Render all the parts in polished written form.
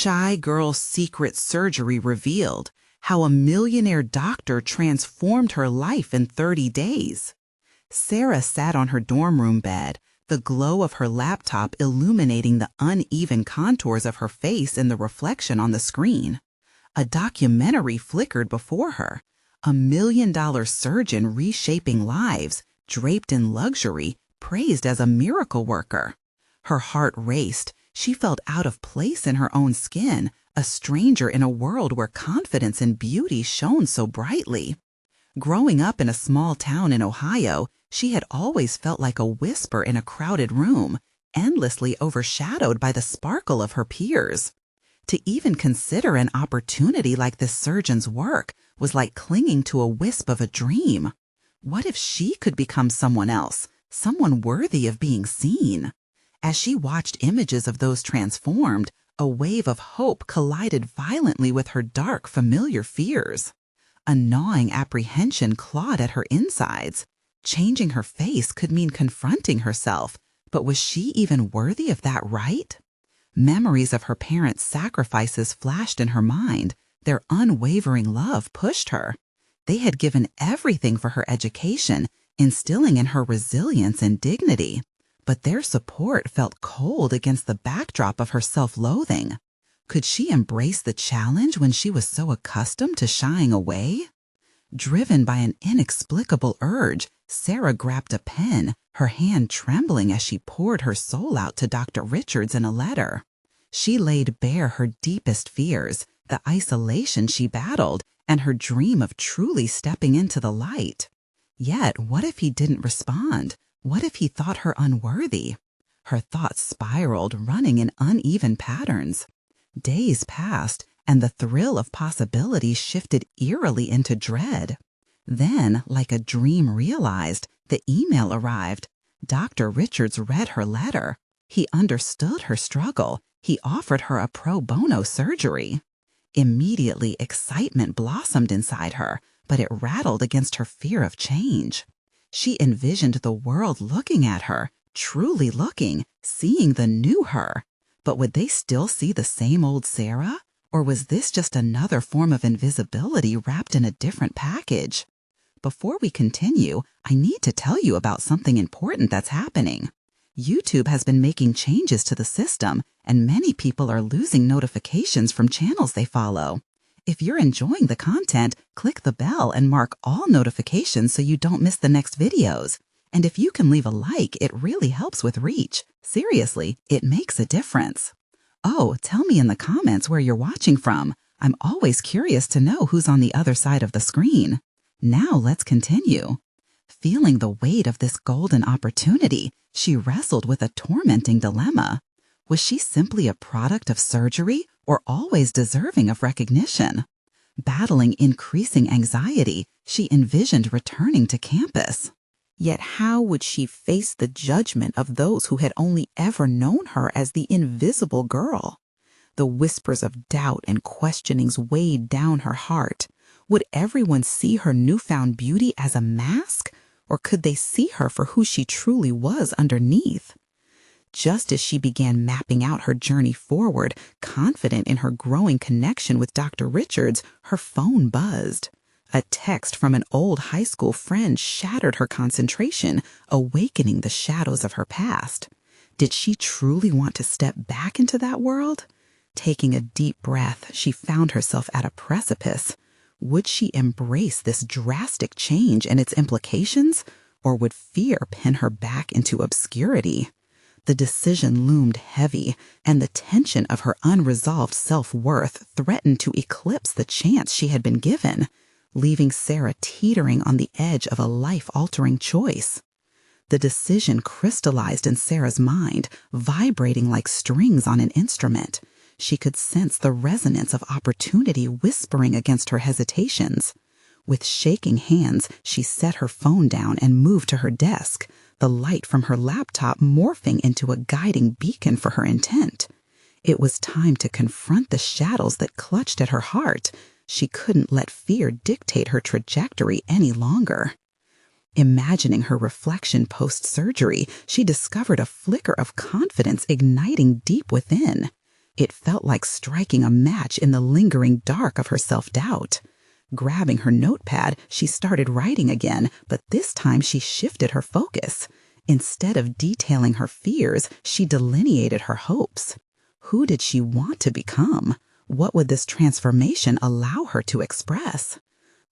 shy girl's secret surgery revealed, how a millionaire doctor transformed her life in 30 days. Sarah sat on her dorm room bed, the glow of her laptop illuminating the uneven contours of her face in the reflection on the screen. A documentary flickered before her, a million-dollar surgeon reshaping lives, draped in luxury, praised as a miracle worker. Her heart raced. She felt out of place in her own skin, a stranger in a world where confidence and beauty shone so brightly. Growing up in a small town in Ohio, she had always felt like a whisper in a crowded room, endlessly overshadowed by the sparkle of her peers. To even consider an opportunity like this surgeon's work was like clinging to a wisp of a dream. What if she could become someone else, someone worthy of being seen? As she watched images of those transformed, a wave of hope collided violently with her dark, familiar fears. A gnawing apprehension clawed at her insides. Changing her face could mean confronting herself, but was she even worthy of that right? Memories of her parents' sacrifices flashed in her mind. Their unwavering love pushed her. They had given everything for her education, instilling in her resilience and dignity. But their support felt cold against the backdrop of her self-loathing. Could she embrace the challenge when she was so accustomed to shying away? Driven by an inexplicable urge, Sarah grabbed a pen, her hand trembling as she poured her soul out to Dr. Richards in a letter. She laid bare her deepest fears, the isolation she battled, and her dream of truly stepping into the light. Yet, what if he didn't respond? What if he thought her unworthy? Her thoughts spiraled, running in uneven patterns. Days passed, and the thrill of possibility shifted eerily into dread. Then, like a dream realized, the email arrived. Dr. Richards read her letter. He understood her struggle. He offered her a pro bono surgery. Immediately, excitement blossomed inside her, but it rattled against her fear of change. She envisioned the world looking at her, truly looking, seeing the new her. But would they still see the same old Sarah? Or was this just another form of invisibility wrapped in a different package? Before we continue, I need to tell you about something important that's happening. YouTube has been making changes to the system, and many people are losing notifications from channels they follow. If you're enjoying the content, click the bell and mark all notifications so you don't miss the next videos. And if you can leave a like, it really helps with reach. Seriously, it makes a difference. Oh, tell me in the comments where you're watching from. I'm always curious to know who's on the other side of the screen. Now let's continue. Feeling the weight of this golden opportunity, she wrestled with a tormenting dilemma. Was she simply a product of surgery or always deserving of recognition? Battling increasing anxiety, she envisioned returning to campus. Yet how would she face the judgment of those who had only ever known her as the invisible girl? The whispers of doubt and questionings weighed down her heart. Would everyone see her newfound beauty as a mask, or could they see her for who she truly was underneath? Just as she began mapping out her journey forward, confident in her growing connection with Dr. Richards, her phone buzzed. A text from an old high school friend shattered her concentration, awakening the shadows of her past. Did she truly want to step back into that world? Taking a deep breath, she found herself at a precipice. Would she embrace this drastic change and its implications, or would fear pin her back into obscurity? The decision loomed heavy, and the tension of her unresolved self-worth threatened to eclipse the chance she had been given, leaving Sarah teetering on the edge of a life-altering choice. The decision crystallized in Sarah's mind, vibrating like strings on an instrument. She could sense the resonance of opportunity whispering against her hesitations. With shaking hands, she set her phone down and moved to her desk, the light from her laptop morphing into a guiding beacon for her intent. It was time to confront the shadows that clutched at her heart. She couldn't let fear dictate her trajectory any longer. Imagining her reflection post-surgery, she discovered a flicker of confidence igniting deep within. It felt like striking a match in the lingering dark of her self-doubt. Grabbing her notepad, she started writing again, but this time she shifted her focus. Instead of detailing her fears, she delineated her hopes. Who did she want to become? What would this transformation allow her to express?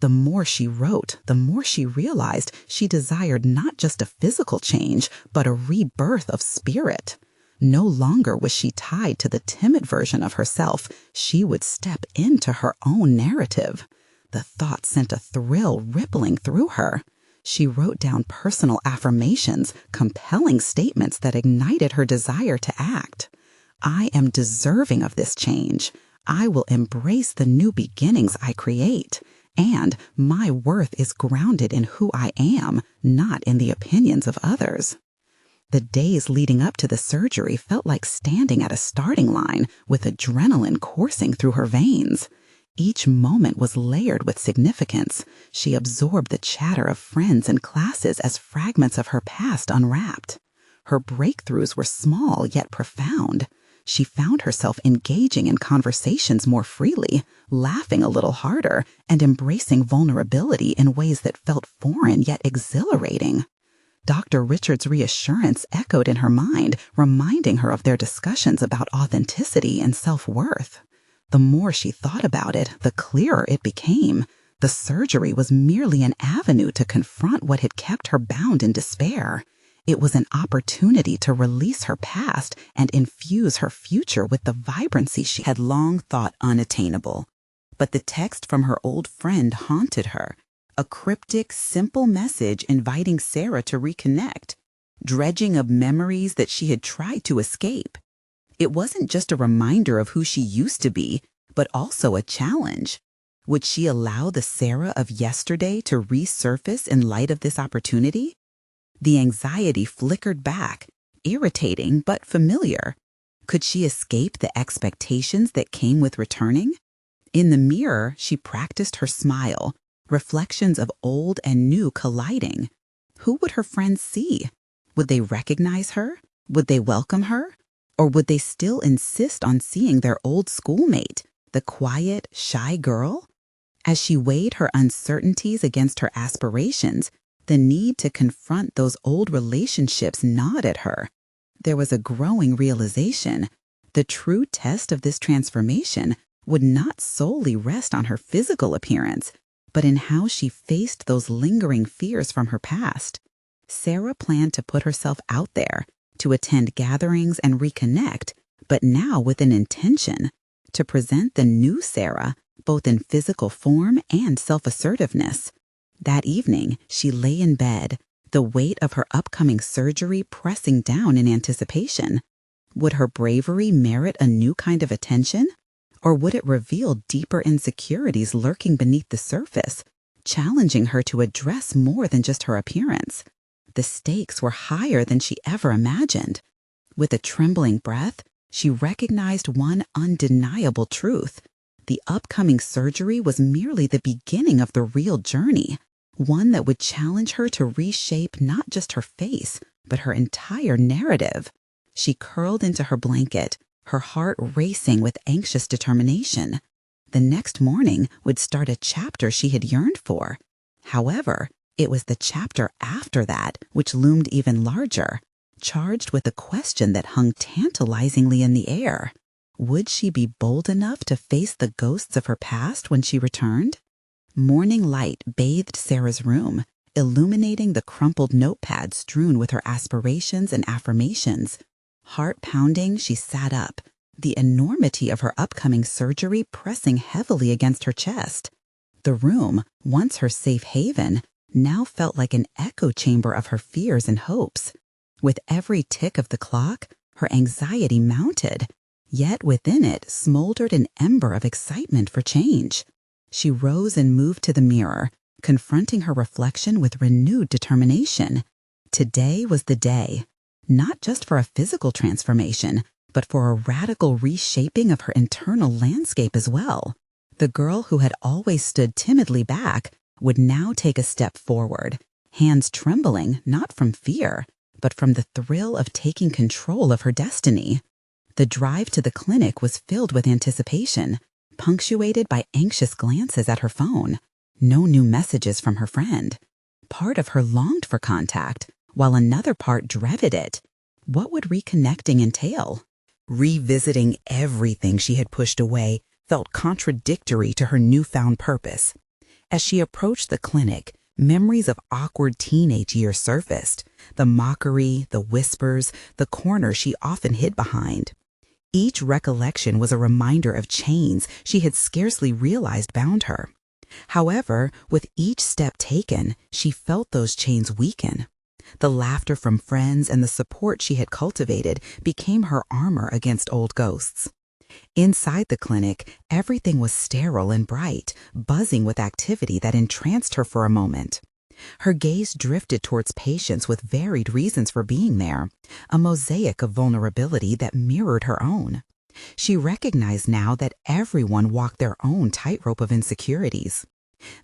The more she wrote, the more she realized she desired not just a physical change, but a rebirth of spirit. No longer was she tied to the timid version of herself. She would step into her own narrative. The thought sent a thrill rippling through her. She wrote down personal affirmations, compelling statements that ignited her desire to act. I am deserving of this change. I will embrace the new beginnings I create. And my worth is grounded in who I am, not in the opinions of others. The days leading up to the surgery felt like standing at a starting line with adrenaline coursing through her veins. Each moment was layered with significance. She absorbed the chatter of friends and classes as fragments of her past unwrapped. Her breakthroughs were small yet profound. She found herself engaging in conversations more freely, laughing a little harder, and embracing vulnerability in ways that felt foreign yet exhilarating. Dr. Richard's reassurance echoed in her mind, reminding her of their discussions about authenticity and self-worth. The more she thought about it, the clearer it became. The surgery was merely an avenue to confront what had kept her bound in despair. It was an opportunity to release her past and infuse her future with the vibrancy she had long thought unattainable. But the text from her old friend haunted her, a cryptic, simple message inviting Sarah to reconnect, dredging of memories that she had tried to escape. It wasn't just a reminder of who she used to be, but also a challenge. Would she allow the Sarah of yesterday to resurface in light of this opportunity? The anxiety flickered back, irritating but familiar. Could she escape the expectations that came with returning? In the mirror, she practiced her smile, reflections of old and new colliding. Who would her friends see? Would they recognize her? Would they welcome her? Or would they still insist on seeing their old schoolmate, the quiet, shy girl? As she weighed her uncertainties against her aspirations, the need to confront those old relationships gnawed at her. There was a growing realization. The true test of this transformation would not solely rest on her physical appearance, but in how she faced those lingering fears from her past. Sarah planned to put herself out there, to attend gatherings and reconnect, but now with an intention, to present the new Sarah, both in physical form and self-assertiveness. That evening, she lay in bed, the weight of her upcoming surgery pressing down in anticipation. Would her bravery merit a new kind of attention? Or would it reveal deeper insecurities lurking beneath the surface, challenging her to address more than just her appearance? The stakes were higher than she ever imagined. With a trembling breath, she recognized one undeniable truth. The upcoming surgery was merely the beginning of the real journey, one that would challenge her to reshape not just her face, but her entire narrative. She curled into her blanket, her heart racing with anxious determination. The next morning would start a chapter she had yearned for. However, it was the chapter after that which loomed even larger, charged with a question that hung tantalizingly in the air. Would she be bold enough to face the ghosts of her past when she returned? Morning light bathed Sarah's room, illuminating the crumpled notepad strewn with her aspirations and affirmations. Heart pounding, she sat up, the enormity of her upcoming surgery pressing heavily against her chest. The room, once her safe haven, now felt like an echo chamber of her fears and hopes. With every tick of the clock, her anxiety mounted, yet within it smoldered an ember of excitement for change. She rose and moved to the mirror, confronting her reflection with renewed determination. Today was the day, not just for a physical transformation, but for a radical reshaping of her internal landscape as well. The girl who had always stood timidly back would now take a step forward, hands trembling not from fear, but from the thrill of taking control of her destiny. The drive to the clinic was filled with anticipation, punctuated by anxious glances at her phone. No new messages from her friend. Part of her longed for contact, while another part dreaded it. What would reconnecting entail? Revisiting everything she had pushed away felt contradictory to her newfound purpose. As she approached the clinic, memories of awkward teenage years surfaced, the mockery, the whispers, the corner she often hid behind. Each recollection was a reminder of chains she had scarcely realized bound her. However, with each step taken, she felt those chains weaken. The laughter from friends and the support she had cultivated became her armor against old ghosts. Inside the clinic, everything was sterile and bright, buzzing with activity that entranced her for a moment. Her gaze drifted towards patients with varied reasons for being there, a mosaic of vulnerability that mirrored her own. She recognized now that everyone walked their own tightrope of insecurities.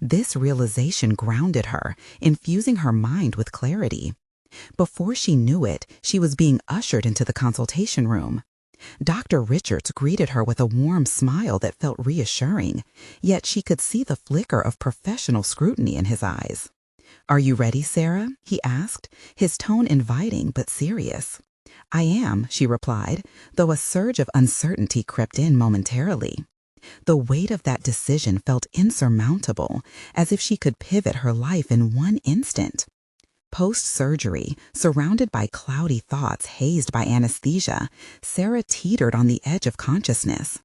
This realization grounded her, infusing her mind with clarity. Before she knew it, she was being ushered into the consultation room. Dr. Richards greeted her with a warm smile that felt reassuring, yet she could see the flicker of professional scrutiny in his eyes. "Are you ready, Sarah?" he asked, his tone inviting but serious. "I am," she replied, though a surge of uncertainty crept in momentarily. The weight of that decision felt insurmountable, as if she could pivot her life in one instant. Post-surgery, surrounded by cloudy thoughts hazed by anesthesia, Sarah teetered on the edge of consciousness.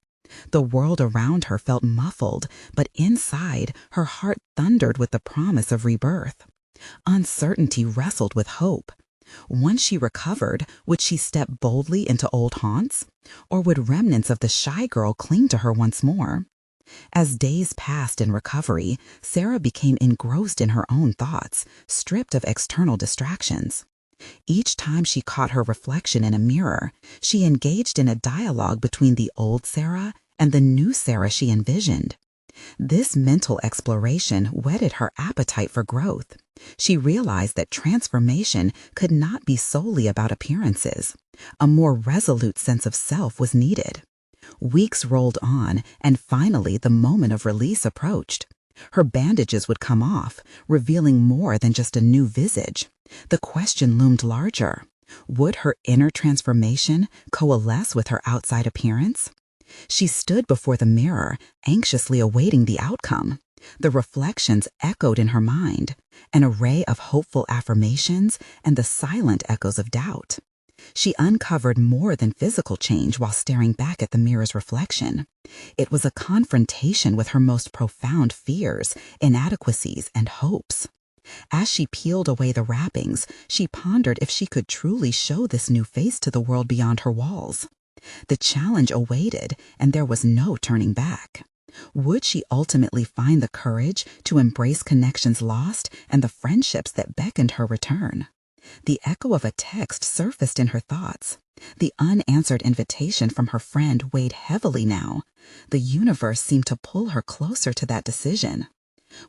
The world around her felt muffled, but inside, her heart thundered with the promise of rebirth. Uncertainty wrestled with hope. Once she recovered, would she step boldly into old haunts? Or would remnants of the shy girl cling to her once more? As days passed in recovery, Sarah became engrossed in her own thoughts, stripped of external distractions. Each time she caught her reflection in a mirror, she engaged in a dialogue between the old Sarah and the new Sarah she envisioned. This mental exploration whetted her appetite for growth. She realized that transformation could not be solely about appearances. A more resolute sense of self was needed. Weeks rolled on, and finally the moment of release approached. Her bandages would come off, revealing more than just a new visage. The question loomed larger. Would her inner transformation coalesce with her outside appearance? She stood before the mirror, anxiously awaiting the outcome. The reflections echoed in her mind, an array of hopeful affirmations and the silent echoes of doubt. She uncovered more than physical change while staring back at the mirror's reflection. It was a confrontation with her most profound fears, inadequacies, and hopes. As she peeled away the wrappings, she pondered if she could truly show this new face to the world beyond her walls. The challenge awaited, and there was no turning back. Would she ultimately find the courage to embrace connections lost and the friendships that beckoned her return? The echo of a text surfaced in her thoughts. The unanswered invitation from her friend weighed heavily now. The universe seemed to pull her closer to that decision.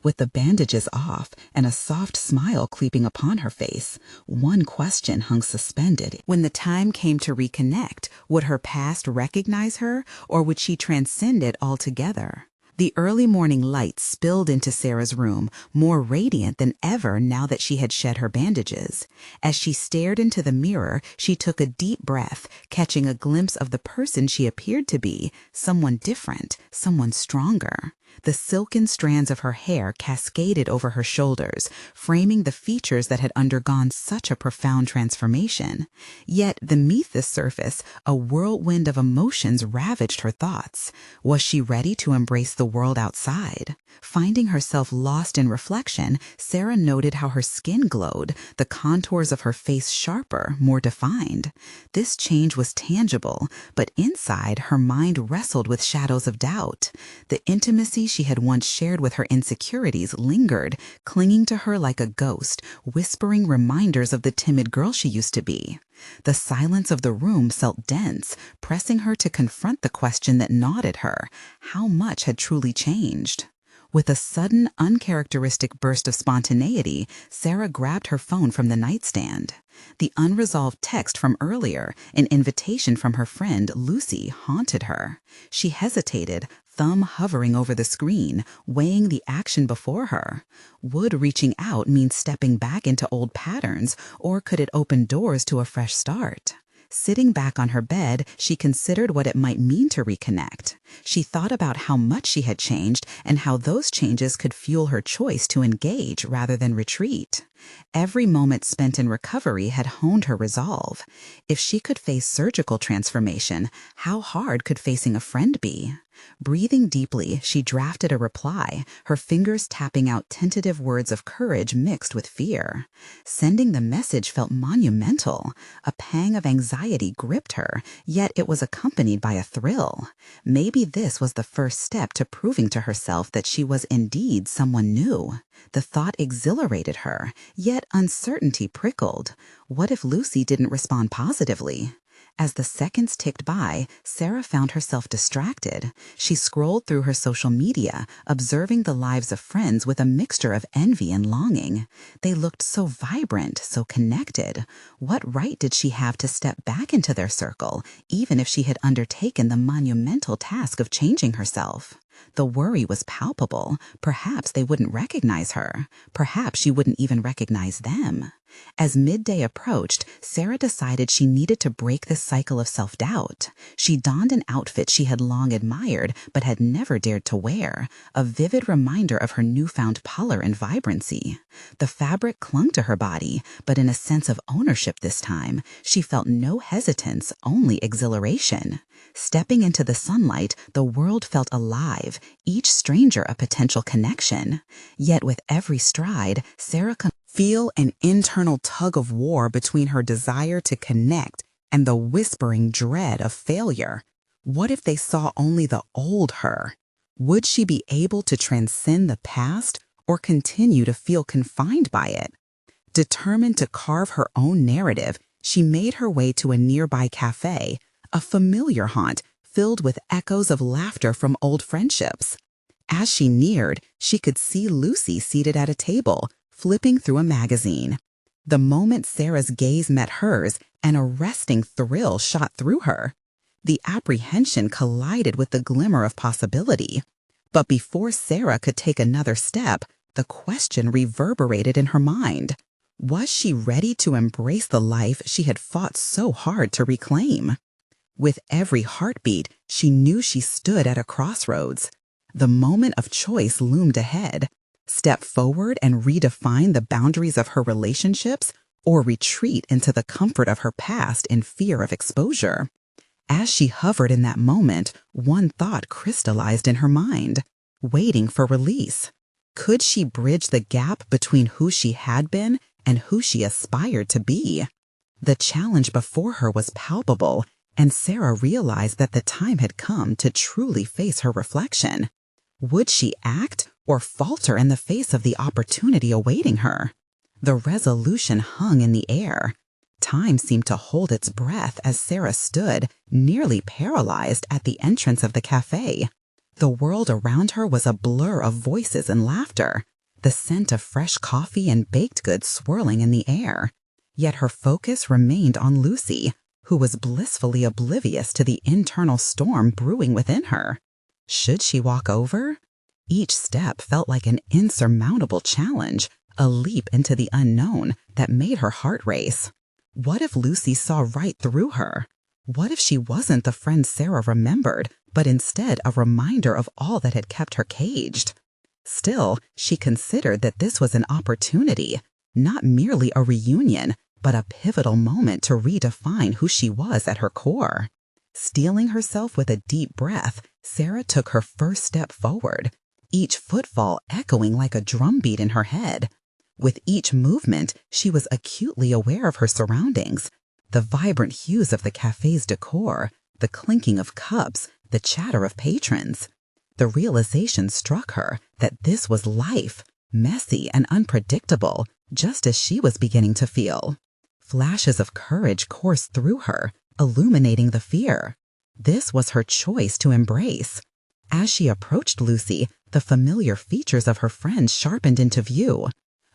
With the bandages off and a soft smile creeping upon her face, one question hung suspended. When the time came to reconnect, would her past recognize her, or would she transcend it altogether? The early morning light spilled into Sarah's room, more radiant than ever now that she had shed her bandages. As she stared into the mirror, she took a deep breath, catching a glimpse of the person she appeared to be, someone different, someone stronger. The silken strands of her hair cascaded over her shoulders, framing the features that had undergone such a profound transformation. Yet beneath the surface, a whirlwind of emotions ravaged her thoughts. Was she ready to embrace the world outside? Finding herself lost in reflection, Sarah noted how her skin glowed, the contours of her face sharper, more defined. This change was tangible, but inside her mind wrestled with shadows of doubt. The intimacy she had once shared with her insecurities lingered, clinging to her like a ghost, whispering reminders of the timid girl she used to be. The silence of the room felt dense, pressing her to confront the question that gnawed at her: how much had truly changed? With a sudden, uncharacteristic burst of spontaneity, Sarah grabbed her phone from the nightstand. The unresolved text from earlier, an invitation from her friend Lucy, haunted her. She hesitated, thumb hovering over the screen, weighing the action before her. Would reaching out mean stepping back into old patterns, or could it open doors to a fresh start? Sitting back on her bed, she considered what it might mean to reconnect. She thought about how much she had changed and how those changes could fuel her choice to engage rather than retreat. Every moment spent in recovery had honed her resolve. If she could face surgical transformation, how hard could facing a friend be? Breathing deeply, she drafted a reply, her fingers tapping out tentative words of courage mixed with fear. Sending the message felt monumental. A pang of anxiety gripped her, yet it was accompanied by a thrill. Maybe this was the first step to proving to herself that she was indeed someone new. The thought exhilarated her, yet uncertainty prickled. What if Lucy didn't respond positively? As the seconds ticked by, Sarah found herself distracted. She scrolled through her social media, observing the lives of friends with a mixture of envy and longing. They looked so vibrant, so connected. What right did she have to step back into their circle, even if she had undertaken the monumental task of changing herself? The worry was palpable. Perhaps they wouldn't recognize her. Perhaps she wouldn't even recognize them. As midday approached, Sarah decided she needed to break this cycle of self-doubt. She donned an outfit she had long admired but had never dared to wear, a vivid reminder of her newfound pallor and vibrancy. The fabric clung to her body, but in a sense of ownership this time, she felt no hesitance, only exhilaration. Stepping into the sunlight, the world felt alive, each stranger a potential connection. Yet with every stride, Sarah could feel an internal tug-of-war between her desire to connect and the whispering dread of failure. What if they saw only the old her? Would she be able to transcend the past or continue to feel confined by it? Determined to carve her own narrative, she made her way to a nearby cafe, a familiar haunt filled with echoes of laughter from old friendships. As she neared, she could see Lucy seated at a table, flipping through a magazine. The moment Sarah's gaze met hers, an arresting thrill shot through her. The apprehension collided with the glimmer of possibility. But before Sarah could take another step, the question reverberated in her mind. Was she ready to embrace the life she had fought so hard to reclaim? With every heartbeat, she knew she stood at a crossroads. The moment of choice loomed ahead. Step forward and redefine the boundaries of her relationships, or retreat into the comfort of her past in fear of exposure. As she hovered in that moment, one thought crystallized in her mind, waiting for release. Could she bridge the gap between who she had been and who she aspired to be? The challenge before her was palpable, and Sarah realized that the time had come to truly face her reflection. Would she act or falter in the face of the opportunity awaiting her? The resolution hung in the air. Time seemed to hold its breath as Sarah stood, nearly paralyzed, at the entrance of the cafe. The world around her was a blur of voices and laughter, the scent of fresh coffee and baked goods swirling in the air. Yet her focus remained on Lucy, who was blissfully oblivious to the internal storm brewing within her. Should she walk over? Each step felt like an insurmountable challenge, a leap into the unknown that made her heart race. What if Lucy saw right through her? What if she wasn't the friend Sarah remembered, but instead a reminder of all that had kept her caged? Still, she considered that this was an opportunity, not merely a reunion, but a pivotal moment to redefine who she was at her core. Steeling herself with a deep breath, Sarah took her first step forward, each footfall echoing like a drumbeat in her head. With each movement, she was acutely aware of her surroundings, the vibrant hues of the cafe's decor, the clinking of cups, the chatter of patrons. The realization struck her that this was life, messy and unpredictable, just as she was beginning to feel. Flashes of courage coursed through her, illuminating the fear. This was her choice to embrace. As she approached Lucy, the familiar features of her friend sharpened into view.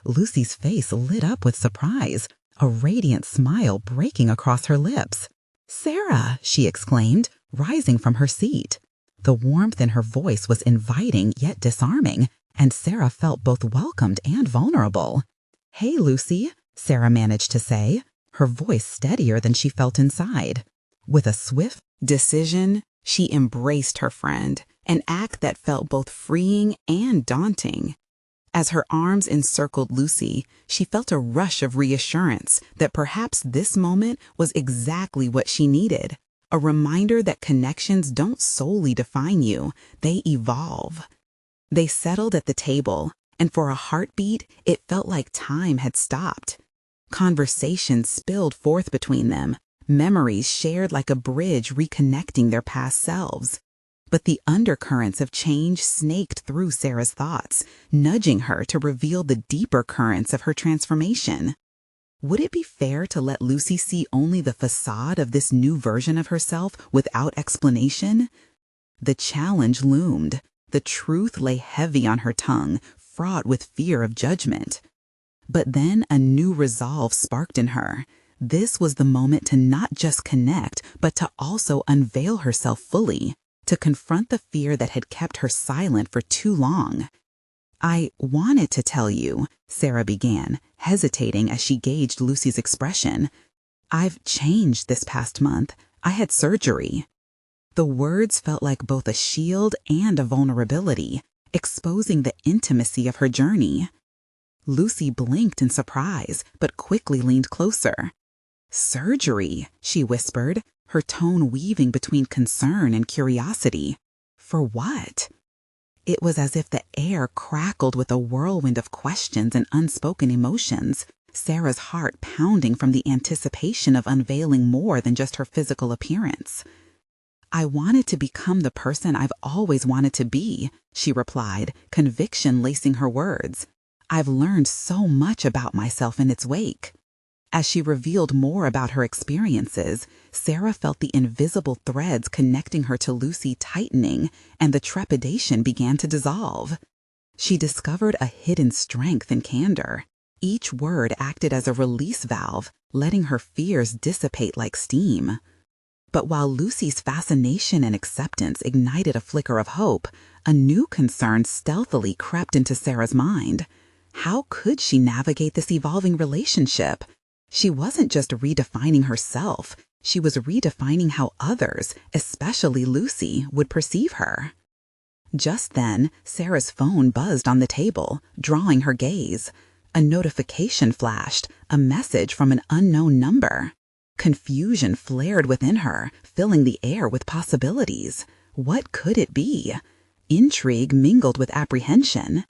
Lucy's face lit up with surprise, a radiant smile breaking across her lips. "Sarah!" she exclaimed, rising from her seat. The warmth in her voice was inviting yet disarming, and Sarah felt both welcomed and vulnerable. "Hey, Lucy," Sarah managed to say, her voice steadier than she felt inside. With a swift decision, she embraced her friend, an act that felt both freeing and daunting. As her arms encircled Lucy, she felt a rush of reassurance that perhaps this moment was exactly what she needed, a reminder that connections don't solely define you, they evolve. They settled at the table, and for a heartbeat, it felt like time had stopped. Conversations spilled forth between them, memories shared like a bridge reconnecting their past selves. But the undercurrents of change snaked through Sarah's thoughts, nudging her to reveal the deeper currents of her transformation. Would it be fair to let Lucy see only the facade of this new version of herself without explanation? The challenge loomed. The truth lay heavy on her tongue, fraught with fear of judgment. But then a new resolve sparked in her. This was the moment to not just connect, but to also unveil herself fully, to confront the fear that had kept her silent for too long. "I wanted to tell you," Sarah began, hesitating as she gauged Lucy's expression. "I've changed this past month. I had surgery." The words felt like both a shield and a vulnerability, exposing the intimacy of her journey. Lucy blinked in surprise, but quickly leaned closer. "Surgery," she whispered, her tone weaving between concern and curiosity. "For what?" It was as if the air crackled with a whirlwind of questions and unspoken emotions, Sarah's heart pounding from the anticipation of unveiling more than just her physical appearance. "I wanted to become the person I've always wanted to be," she replied, conviction lacing her words. "I've learned so much about myself in its wake." As she revealed more about her experiences, Sarah felt the invisible threads connecting her to Lucy tightening, and the trepidation began to dissolve. She discovered a hidden strength in candor. Each word acted as a release valve, letting her fears dissipate like steam. But while Lucy's fascination and acceptance ignited a flicker of hope, a new concern stealthily crept into Sarah's mind. How could she navigate this evolving relationship? She wasn't just redefining herself, she was redefining how others, especially Lucy, would perceive her. Just then, Sarah's phone buzzed on the table, drawing her gaze. A notification flashed, a message from an unknown number. Confusion flared within her, filling the air with possibilities. What could it be? Intrigue mingled with apprehension.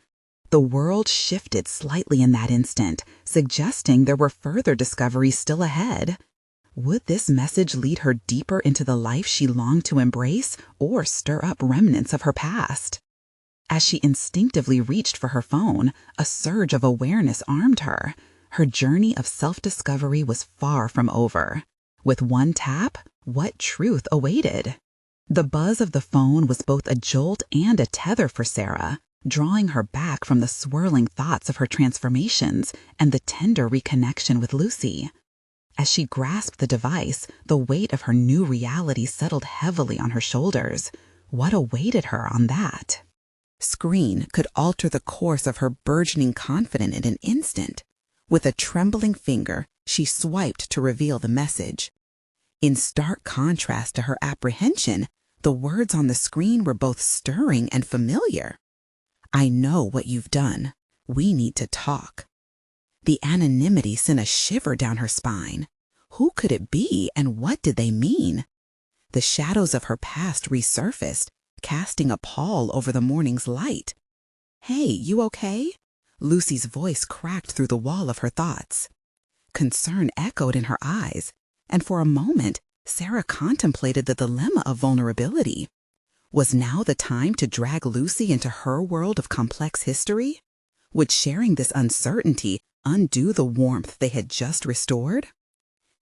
The world shifted slightly in that instant, suggesting there were further discoveries still ahead. Would this message lead her deeper into the life she longed to embrace, or stir up remnants of her past? As she instinctively reached for her phone, a surge of awareness armed her. Her journey of self-discovery was far from over. With one tap, what truth awaited? The buzz of the phone was both a jolt and a tether for Sarah, drawing her back from the swirling thoughts of her transformations and the tender reconnection with Lucy. As she grasped the device, the weight of her new reality settled heavily on her shoulders. What awaited her on that screen could alter the course of her burgeoning confidence in an instant. With a trembling finger, she swiped to reveal the message. In stark contrast to her apprehension, the words on the screen were both stirring and familiar. "I know what you've done. We need to talk." The anonymity sent a shiver down her spine. Who could it be, and what did they mean? The shadows of her past resurfaced, casting a pall over the morning's light. "Hey, you okay?" Lucy's voice cracked through the wall of her thoughts. Concern echoed in her eyes, and for a moment, Sarah contemplated the dilemma of vulnerability. Was now the time to drag Lucy into her world of complex history? Would sharing this uncertainty undo the warmth they had just restored?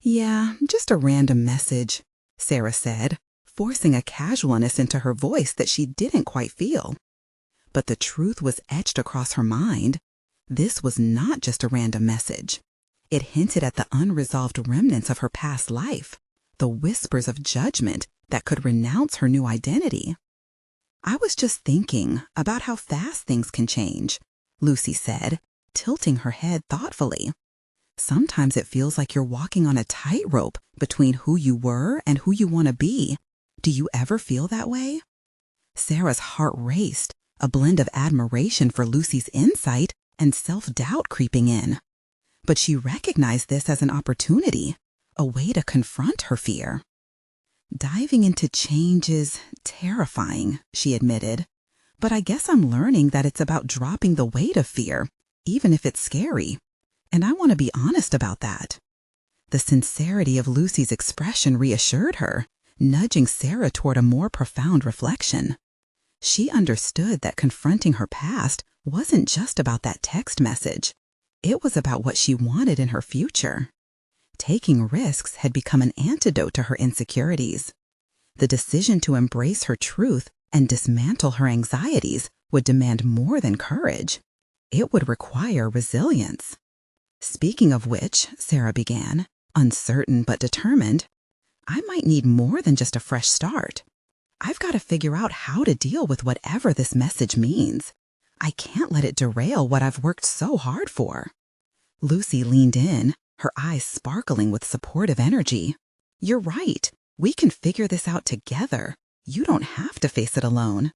"Yeah, just a random message," Sarah said, forcing a casualness into her voice that she didn't quite feel. But the truth was etched across her mind. This was not just a random message. It hinted at the unresolved remnants of her past life, the whispers of judgment that could renounce her new identity. "I was just thinking about how fast things can change," Lucy said, tilting her head thoughtfully. "Sometimes it feels like you're walking on a tightrope between who you were and who you want to be. Do you ever feel that way?" Sarah's heart raced, a blend of admiration for Lucy's insight and self-doubt creeping in. But she recognized this as an opportunity, a way to confront her fear. "Diving into change is terrifying," she admitted. "But I guess I'm learning that it's about dropping the weight of fear, even if it's scary. And I want to be honest about that." The sincerity of Lucy's expression reassured her, nudging Sarah toward a more profound reflection. She understood that confronting her past wasn't just about that text message. It was about what she wanted in her future. Taking risks had become an antidote to her insecurities. The decision to embrace her truth and dismantle her anxieties would demand more than courage. It would require resilience. "Speaking of which," Sarah began, uncertain but determined, "I might need more than just a fresh start. I've got to figure out how to deal with whatever this message means. I can't let it derail what I've worked so hard for." Lucy leaned in, her eyes sparkling with supportive energy. "You're right. We can figure this out together. You don't have to face it alone."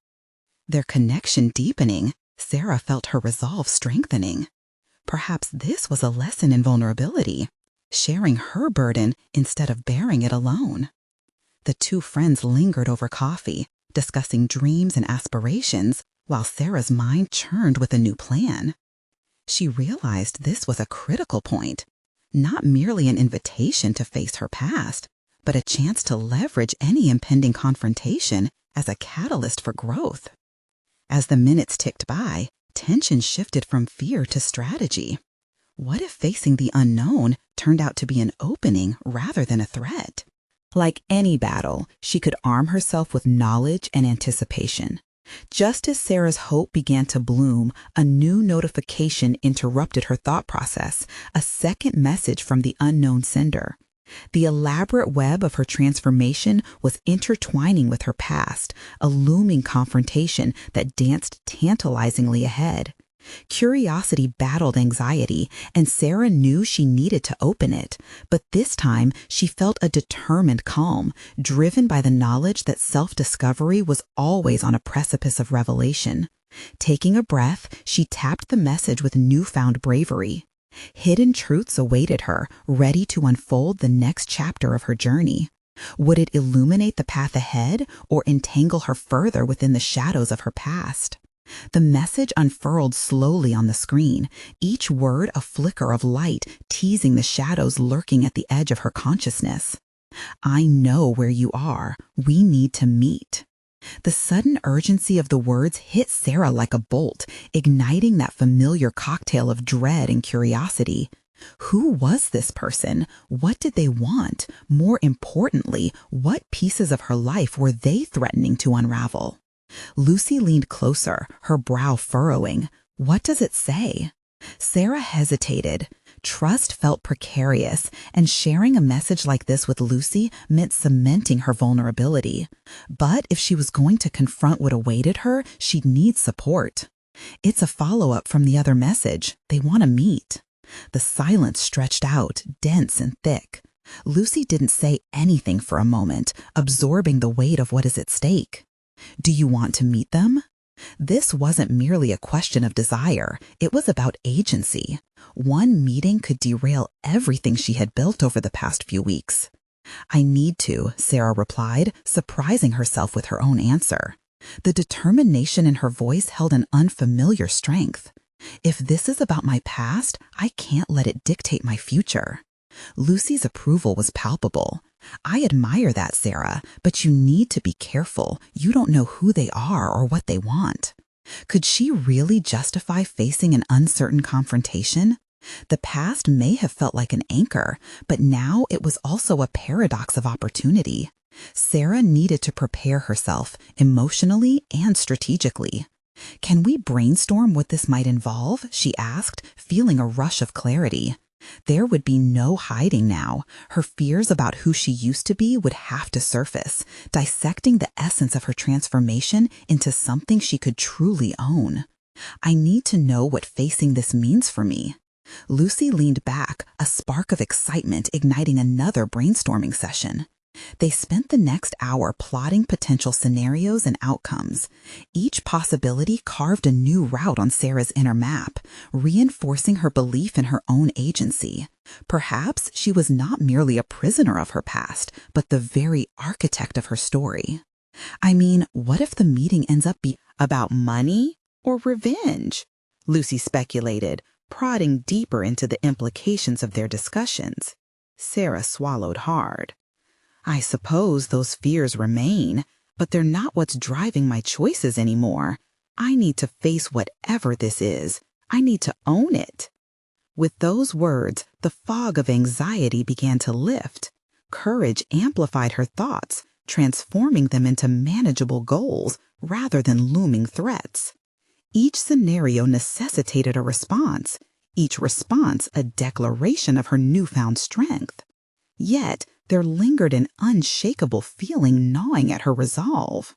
Their connection deepening, Sarah felt her resolve strengthening. Perhaps this was a lesson in vulnerability, sharing her burden instead of bearing it alone. The two friends lingered over coffee, discussing dreams and aspirations, while Sarah's mind churned with a new plan. She realized this was a critical point, not merely an invitation to face her past, but a chance to leverage any impending confrontation as a catalyst for growth. As the minutes ticked by, tension shifted from fear to strategy. What if facing the unknown turned out to be an opening rather than a threat? Like any battle, she could arm herself with knowledge and anticipation. Just as Sarah's hope began to bloom, a new notification interrupted her thought process, a second message from the unknown sender. The elaborate web of her transformation was intertwining with her past, a looming confrontation that danced tantalizingly ahead. Curiosity battled anxiety, and Sarah knew she needed to open it, but this time she felt a determined calm, driven by the knowledge that self-discovery was always on a precipice of revelation. Taking a breath, she tapped the message with newfound bravery. Hidden truths awaited her, ready to unfold the next chapter of her journey. Would it illuminate the path ahead or entangle her further within the shadows of her past? The message unfurled slowly on the screen, each word a flicker of light teasing the shadows lurking at the edge of her consciousness. "I know where you are. We need to meet." The sudden urgency of the words hit Sarah like a bolt, igniting that familiar cocktail of dread and curiosity. Who was this person? What did they want? More importantly, what pieces of her life were they threatening to unravel? Lucy leaned closer, her brow furrowing. What does it say? Sarah hesitated. Trust felt precarious, and sharing a message like this with Lucy meant cementing her vulnerability. But if she was going to confront what awaited her, she'd need support. "It's a follow-up from the other message. They want to meet." The silence stretched out, dense and thick. Lucy didn't say anything for a moment, absorbing the weight of what is at stake. "Do you want to meet them?" This wasn't merely a question of desire. It was about agency. One meeting could derail everything she had built over the past few weeks. "I need to," Sarah replied, surprising herself with her own answer. The determination in her voice held an unfamiliar strength. "If this is about my past, I can't let it dictate my future." Lucy's approval was palpable. "I admire that, Sarah, but you need to be careful. You don't know who they are or what they want." Could she really justify facing an uncertain confrontation? The past may have felt like an anchor, but now it was also a paradox of opportunity. Sarah needed to prepare herself emotionally and strategically. "Can we brainstorm what this might involve?" she asked, feeling a rush of clarity. There would be no hiding now. Her fears about who she used to be would have to surface, dissecting the essence of her transformation into something she could truly own. "I need to know what facing this means for me." Lucy leaned back, a spark of excitement igniting another brainstorming session. They spent the next hour plotting potential scenarios and outcomes. Each possibility carved a new route on Sarah's inner map, reinforcing her belief in her own agency. Perhaps she was not merely a prisoner of her past, but the very architect of her story. I mean, what if the meeting ends up being about money or revenge? Lucy speculated, prodding deeper into the implications of their discussions. Sarah swallowed hard. "I suppose those fears remain, but they're not what's driving my choices anymore. I need to face whatever this is. I need to own it." With those words, the fog of anxiety began to lift. Courage amplified her thoughts, transforming them into manageable goals rather than looming threats. Each scenario necessitated a response, each response a declaration of her newfound strength. Yet, there lingered an unshakable feeling gnawing at her resolve.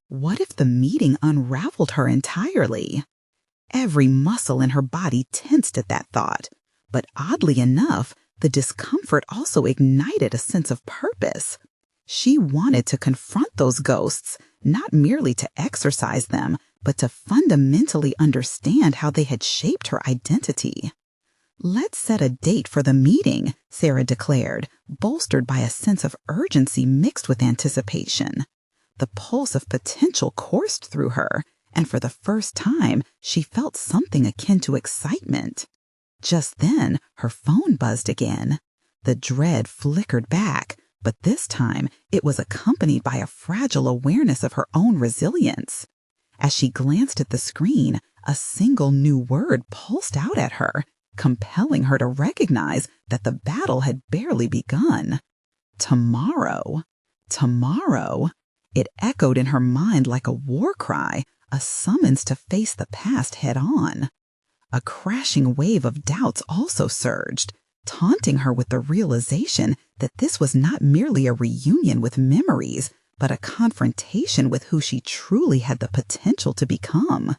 What if the meeting unraveled her entirely? Every muscle in her body tensed at that thought, but oddly enough, the discomfort also ignited a sense of purpose. She wanted to confront those ghosts, not merely to exorcise them, but to fundamentally understand how they had shaped her identity. "Let's set a date for the meeting," Sarah declared, bolstered by a sense of urgency mixed with anticipation. The pulse of potential coursed through her, and for the first time, she felt something akin to excitement. Just then, her phone buzzed again. The dread flickered back, but this time it was accompanied by a fragile awareness of her own resilience. As she glanced at the screen, a single new word pulsed out at her, compelling her to recognize that the battle had barely begun. Tomorrow. Tomorrow. It echoed in her mind like a war cry, a summons to face the past head-on. A crashing wave of doubts also surged, taunting her with the realization that this was not merely a reunion with memories, but a confrontation with who she truly had the potential to become.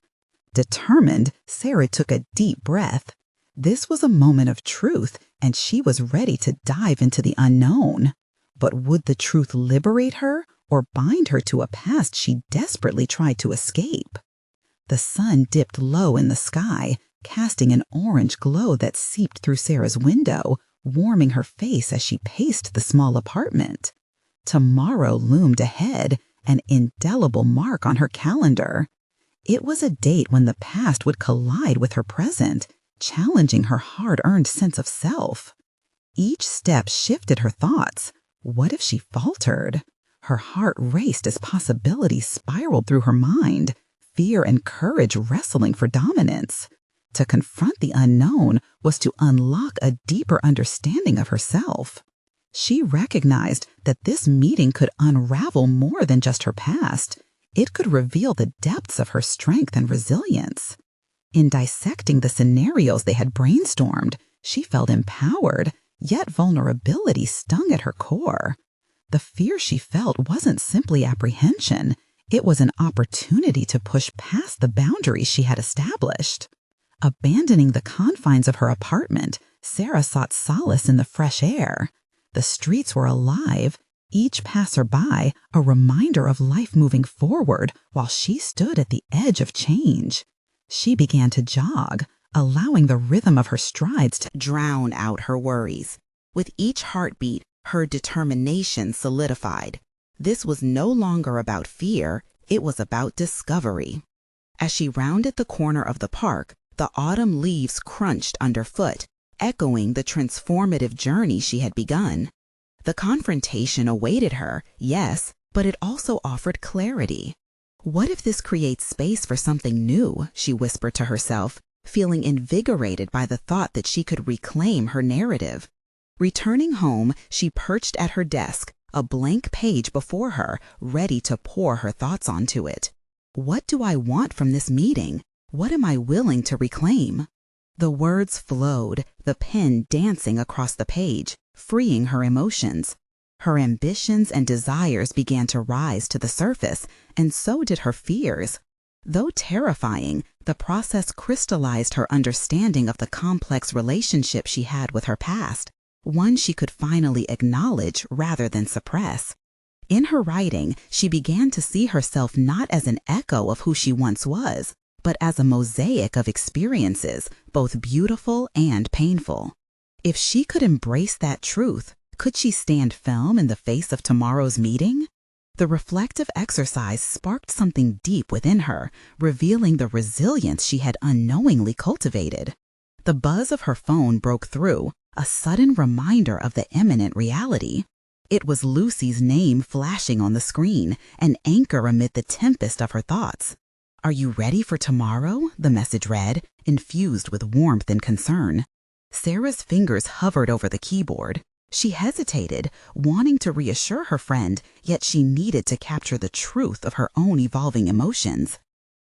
Determined, Sarah took a deep breath. This was a moment of truth, and she was ready to dive into the unknown. But would the truth liberate her or bind her to a past she desperately tried to escape? The sun dipped low in the sky, casting an orange glow that seeped through Sarah's window, warming her face as she paced the small apartment. Tomorrow loomed ahead, an indelible mark on her calendar. It was a date when the past would collide with her present, challenging her hard-earned sense of self. Each step shifted her thoughts. What if she faltered? Her heart raced as possibilities spiraled through her mind, fear and courage wrestling for dominance. To confront the unknown was to unlock a deeper understanding of herself. She recognized that this meeting could unravel more than just her past. It could reveal the depths of her strength and resilience. In dissecting the scenarios they had brainstormed, she felt empowered, yet vulnerability stung at her core. The fear she felt wasn't simply apprehension. It was an opportunity to push past the boundaries she had established. Abandoning the confines of her apartment, Sarah sought solace in the fresh air. The streets were alive, each passerby a reminder of life moving forward while she stood at the edge of change. She began to jog, allowing the rhythm of her strides to drown out her worries. With each heartbeat, her determination solidified. This was no longer about fear, it was about discovery. As she rounded the corner of the park, the autumn leaves crunched underfoot, echoing the transformative journey she had begun. The confrontation awaited her, yes, but it also offered clarity. What if this creates space for something new, she whispered to herself, feeling invigorated by the thought that she could reclaim her narrative. Returning home, she perched at her desk, a blank page before her, ready to pour her thoughts onto it. What do I want from this meeting? What am I willing to reclaim? The words flowed, the pen dancing across the page, freeing her emotions. Her ambitions and desires began to rise to the surface, and so did her fears. Though terrifying, the process crystallized her understanding of the complex relationship she had with her past, one she could finally acknowledge rather than suppress. In her writing, she began to see herself not as an echo of who she once was, but as a mosaic of experiences, both beautiful and painful. If she could embrace that truth, could she stand firm in the face of tomorrow's meeting? The reflective exercise sparked something deep within her, revealing the resilience she had unknowingly cultivated. The buzz of her phone broke through, a sudden reminder of the imminent reality. It was Lucy's name flashing on the screen, an anchor amid the tempest of her thoughts. "Are you ready for tomorrow?" the message read, infused with warmth and concern. Sarah's fingers hovered over the keyboard. She hesitated, wanting to reassure her friend, yet she needed to capture the truth of her own evolving emotions.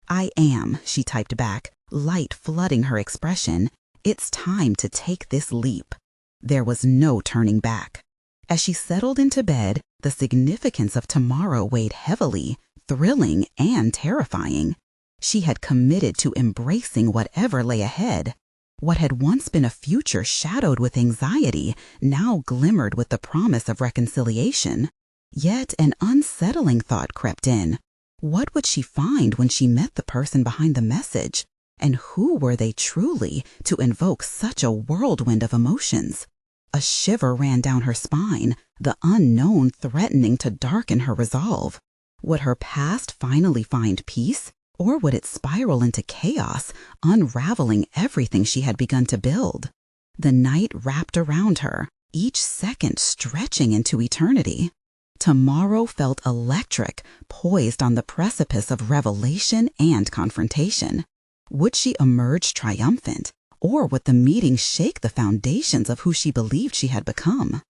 "I am," she typed back, light flooding her expression. "It's time to take this leap." There was no turning back. As she settled into bed, the significance of tomorrow weighed heavily, thrilling and terrifying. She had committed to embracing whatever lay ahead. What had once been a future shadowed with anxiety now glimmered with the promise of reconciliation. Yet an unsettling thought crept in. What would she find when she met the person behind the message? And who were they truly to invoke such a whirlwind of emotions? A shiver ran down her spine, the unknown threatening to darken her resolve. Would her past finally find peace? Or would it spiral into chaos, unraveling everything she had begun to build? The night wrapped around her, each second stretching into eternity. Tomorrow felt electric, poised on the precipice of revelation and confrontation. Would she emerge triumphant, or would the meeting shake the foundations of who she believed she had become?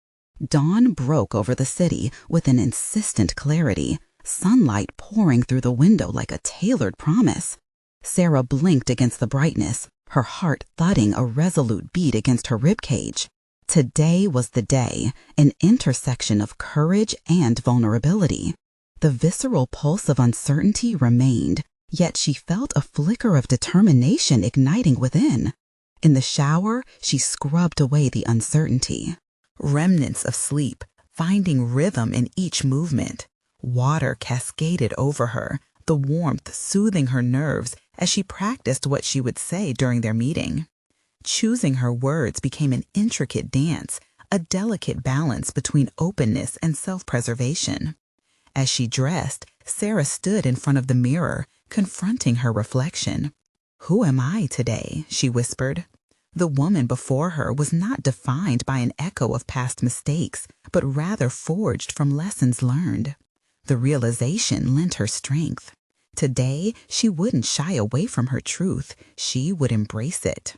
Dawn broke over the city with an insistent clarity, sunlight pouring through the window like a tailored promise. Sarah blinked against the brightness, her heart thudding a resolute beat against her ribcage. Today was the day, an intersection of courage and vulnerability. The visceral pulse of uncertainty remained, yet she felt a flicker of determination igniting within. In the shower, she scrubbed away the uncertainty. Remnants of sleep, finding rhythm in each movement. Water cascaded over her, the warmth soothing her nerves as she practiced what she would say during their meeting. Choosing her words became an intricate dance, a delicate balance between openness and self-preservation. As she dressed, Sarah stood in front of the mirror, confronting her reflection. "Who am I today?" she whispered. The woman before her was not defined by an echo of past mistakes, but rather forged from lessons learned. The realization lent her strength. Today, she wouldn't shy away from her truth. She would embrace it.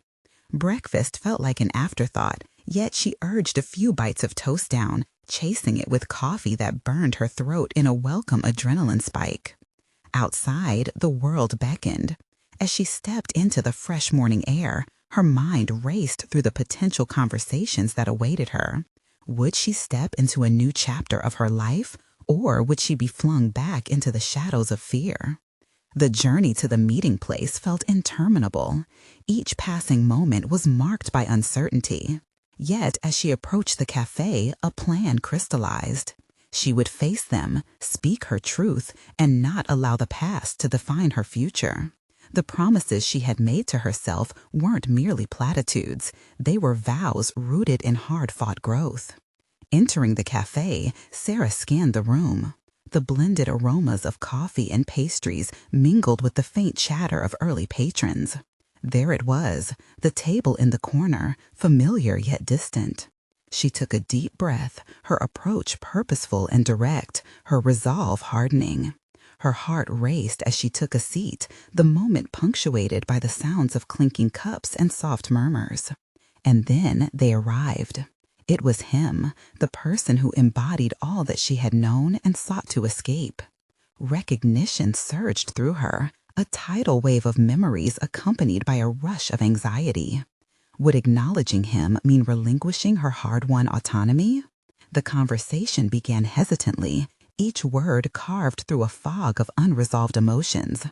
Breakfast felt like an afterthought, yet she urged a few bites of toast down, chasing it with coffee that burned her throat in a welcome adrenaline spike. Outside, the world beckoned. As she stepped into the fresh morning air, her mind raced through the potential conversations that awaited her. Would she step into a new chapter of her life? Or would she be flung back into the shadows of fear? The journey to the meeting place felt interminable. Each passing moment was marked by uncertainty. Yet, as she approached the cafe, a plan crystallized. She would face them, speak her truth, and not allow the past to define her future. The promises she had made to herself weren't merely platitudes. They were vows rooted in hard-fought growth. Entering the cafe, Sarah scanned the room. The blended aromas of coffee and pastries mingled with the faint chatter of early patrons. There it was, the table in the corner, familiar yet distant. She took a deep breath, her approach purposeful and direct, her resolve hardening. Her heart raced as she took a seat, the moment punctuated by the sounds of clinking cups and soft murmurs. And then they arrived. It was him, the person who embodied all that she had known and sought to escape. Recognition surged through her, a tidal wave of memories accompanied by a rush of anxiety. Would acknowledging him mean relinquishing her hard-won autonomy? The conversation began hesitantly, each word carved through a fog of unresolved emotions.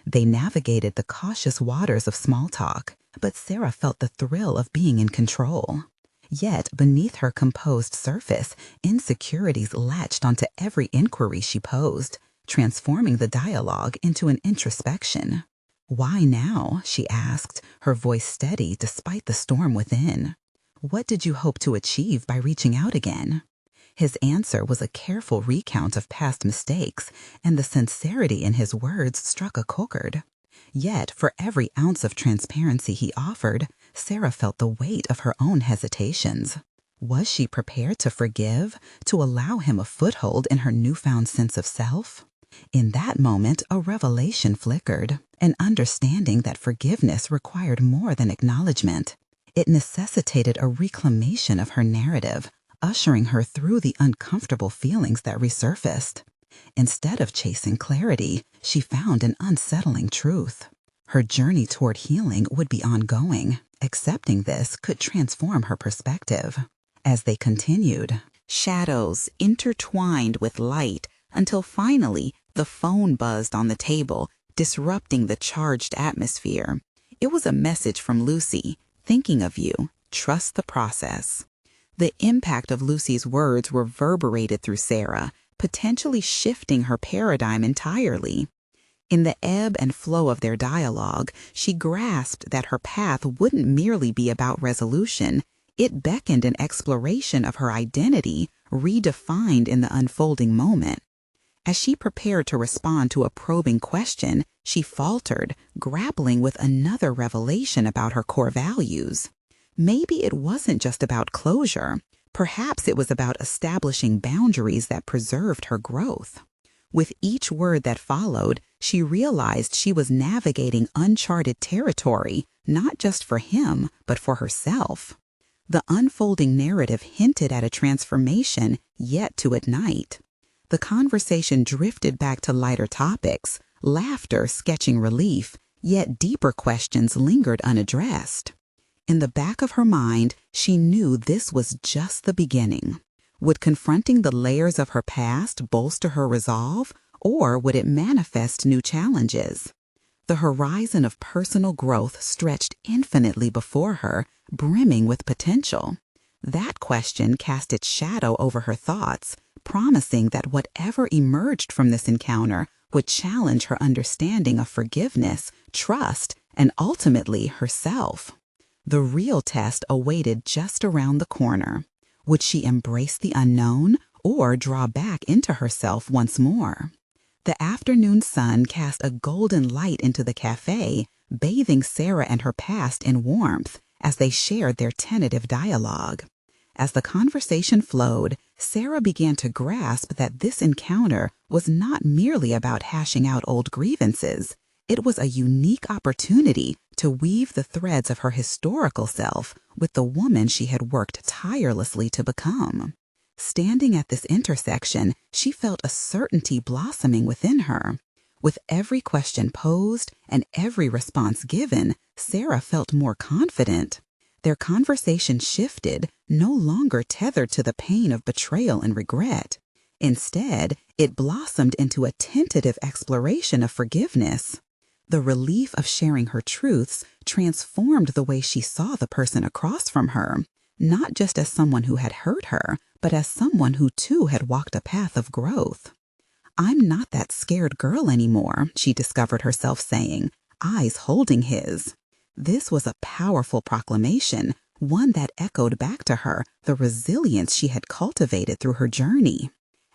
They navigated the cautious waters of small talk, but Sarah felt the thrill of being in control. Yet, beneath her composed surface, insecurities latched onto every inquiry she posed, transforming the dialogue into an introspection. "Why now?" she asked, her voice steady despite the storm within. "What did you hope to achieve by reaching out again?" His answer was a careful recount of past mistakes, and the sincerity in his words struck a chord. Yet, for every ounce of transparency he offered, Sarah felt the weight of her own hesitations. Was she prepared to forgive, to allow him a foothold in her newfound sense of self? In that moment, a revelation flickered, an understanding that forgiveness required more than acknowledgement. It necessitated a reclamation of her narrative, ushering her through the uncomfortable feelings that resurfaced. Instead of chasing clarity, she found an unsettling truth. Her journey toward healing would be ongoing. Accepting this could transform her perspective. As they continued, shadows intertwined with light until finally the phone buzzed on the table, disrupting the charged atmosphere. It was a message from Lucy. "Thinking of you. Trust the process." The impact of Lucy's words reverberated through Sarah, potentially shifting her paradigm entirely. In the ebb and flow of their dialogue, she grasped that her path wouldn't merely be about resolution. It beckoned an exploration of her identity, redefined in the unfolding moment. As she prepared to respond to a probing question, she faltered, grappling with another revelation about her core values. Maybe it wasn't just about closure. Perhaps it was about establishing boundaries that preserved her growth. With each word that followed, she realized she was navigating uncharted territory, not just for him, but for herself. The unfolding narrative hinted at a transformation yet to ignite. The conversation drifted back to lighter topics, laughter sketching relief, yet deeper questions lingered unaddressed. In the back of her mind, she knew this was just the beginning. Would confronting the layers of her past bolster her resolve, or would it manifest new challenges? The horizon of personal growth stretched infinitely before her, brimming with potential. That question cast its shadow over her thoughts, promising that whatever emerged from this encounter would challenge her understanding of forgiveness, trust, and ultimately herself. The real test awaited just around the corner. Would she embrace the unknown or draw back into herself once more? The afternoon sun cast a golden light into the cafe, bathing Sarah and her past in warmth as they shared their tentative dialogue. As the conversation flowed, Sarah began to grasp that this encounter was not merely about hashing out old grievances. It was a unique opportunity to weave the threads of her historical self with the woman she had worked tirelessly to become. Standing at this intersection, she felt a certainty blossoming within her. With every question posed and every response given, Sarah felt more confident. Their conversation shifted, no longer tethered to the pain of betrayal and regret. Instead, it blossomed into a tentative exploration of forgiveness. The relief of sharing her truths transformed the way she saw the person across from her, not just as someone who had hurt her, but as someone who too had walked a path of growth. "I'm not that scared girl anymore," she discovered herself saying, eyes holding his. This was a powerful proclamation, one that echoed back to her the resilience she had cultivated through her journey.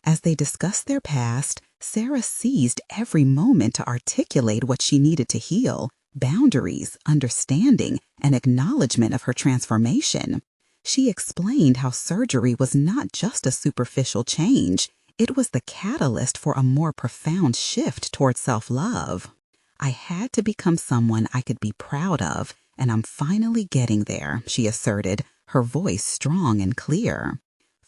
As they discussed their past, Sarah seized every moment to articulate what she needed to heal: boundaries, understanding, and acknowledgement of her transformation. She explained how surgery was not just a superficial change. It was the catalyst for a more profound shift toward self-love. "I had to become someone I could be proud of, and I'm finally getting there," she asserted, her voice strong and clear.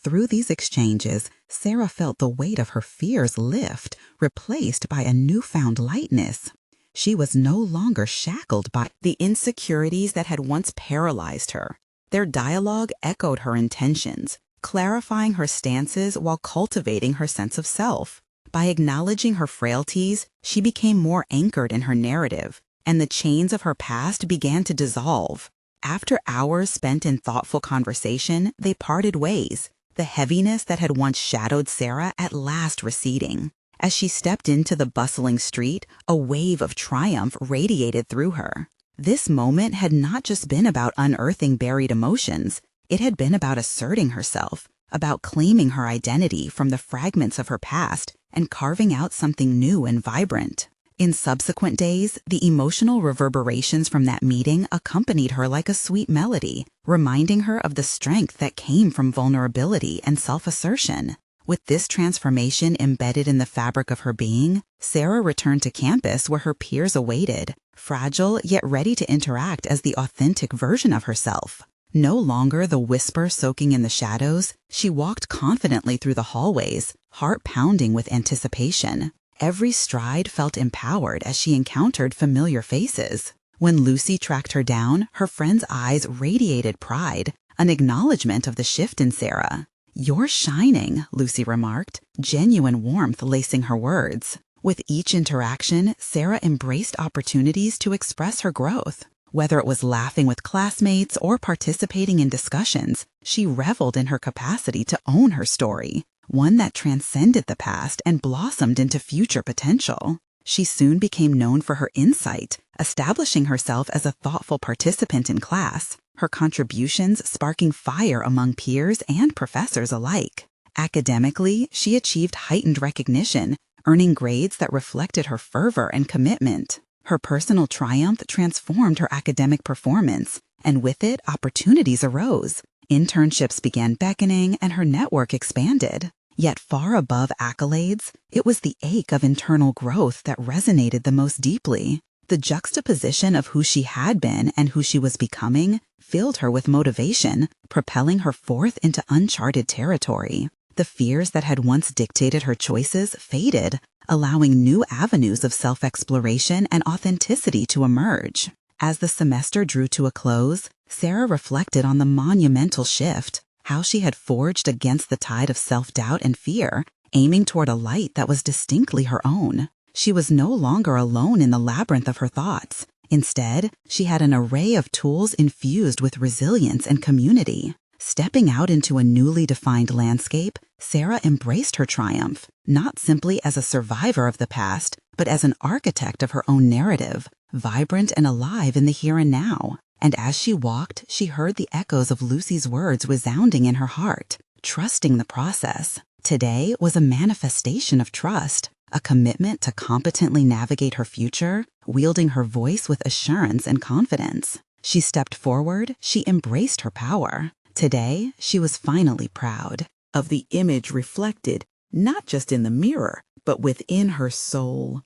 Through these exchanges, Sarah felt the weight of her fears lift, replaced by a newfound lightness. She was no longer shackled by the insecurities that had once paralyzed her. Their dialogue echoed her intentions, clarifying her stances while cultivating her sense of self. By acknowledging her frailties, she became more anchored in her narrative, and the chains of her past began to dissolve. After hours spent in thoughtful conversation, they parted ways, the heaviness that had once shadowed Sarah at last receding. As she stepped into the bustling street, a wave of triumph radiated through her. This moment had not just been about unearthing buried emotions, it had been about asserting herself, about claiming her identity from the fragments of her past and carving out something new and vibrant. In subsequent days, the emotional reverberations from that meeting accompanied her like a sweet melody, reminding her of the strength that came from vulnerability and self-assertion. With this transformation embedded in the fabric of her being, Sarah returned to campus where her peers awaited, fragile yet ready to interact as the authentic version of herself. No longer the whisper soaking in the shadows, she walked confidently through the hallways, heart pounding with anticipation. Every stride felt empowered as she encountered familiar faces. When Lucy tracked her down, her friend's eyes radiated pride, an acknowledgement of the shift in Sarah. "You're shining," Lucy remarked, genuine warmth lacing her words. With each interaction, Sarah embraced opportunities to express her growth. Whether it was laughing with classmates or participating in discussions, she reveled in her capacity to own her story, one that transcended the past and blossomed into future potential. She soon became known for her insight, establishing herself as a thoughtful participant in class, her contributions sparking fire among peers and professors alike. Academically, she achieved heightened recognition, earning grades that reflected her fervor and commitment. Her personal triumph transformed her academic performance, and with it, opportunities arose. Internships began beckoning, and her network expanded. Yet far above accolades, it was the ache of internal growth that resonated the most deeply. The juxtaposition of who she had been and who she was becoming filled her with motivation, propelling her forth into uncharted territory. The fears that had once dictated her choices faded, allowing new avenues of self-exploration and authenticity to emerge. As the semester drew to a close, Sarah reflected on the monumental shift, how she had forged against the tide of self-doubt and fear, aiming toward a light that was distinctly her own. She was no longer alone in the labyrinth of her thoughts. Instead, she had an array of tools infused with resilience and community. Stepping out into a newly defined landscape, Sarah embraced her triumph, not simply as a survivor of the past, but as an architect of her own narrative, vibrant and alive in the here and now. And as she walked, she heard the echoes of Lucy's words resounding in her heart, trusting the process. Today was a manifestation of trust, a commitment to competently navigate her future, wielding her voice with assurance and confidence. She stepped forward, she embraced her power. Today, she was finally proud of the image reflected, not just in the mirror, but within her soul.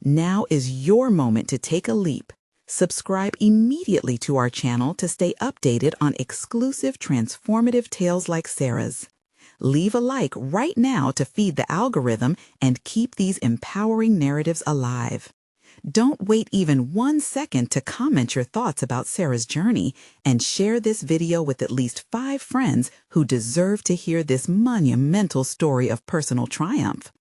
Now is your moment to take a leap. Subscribe immediately to our channel to stay updated on exclusive transformative tales like Sarah's. Leave a like right now to feed the algorithm and keep these empowering narratives alive. Don't wait even 1 second to comment your thoughts about Sarah's journey and share this video with at least 5 friends who deserve to hear this monumental story of personal triumph.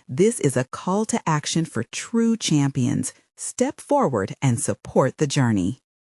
This is a call to action for true champions. Step forward and support the journey.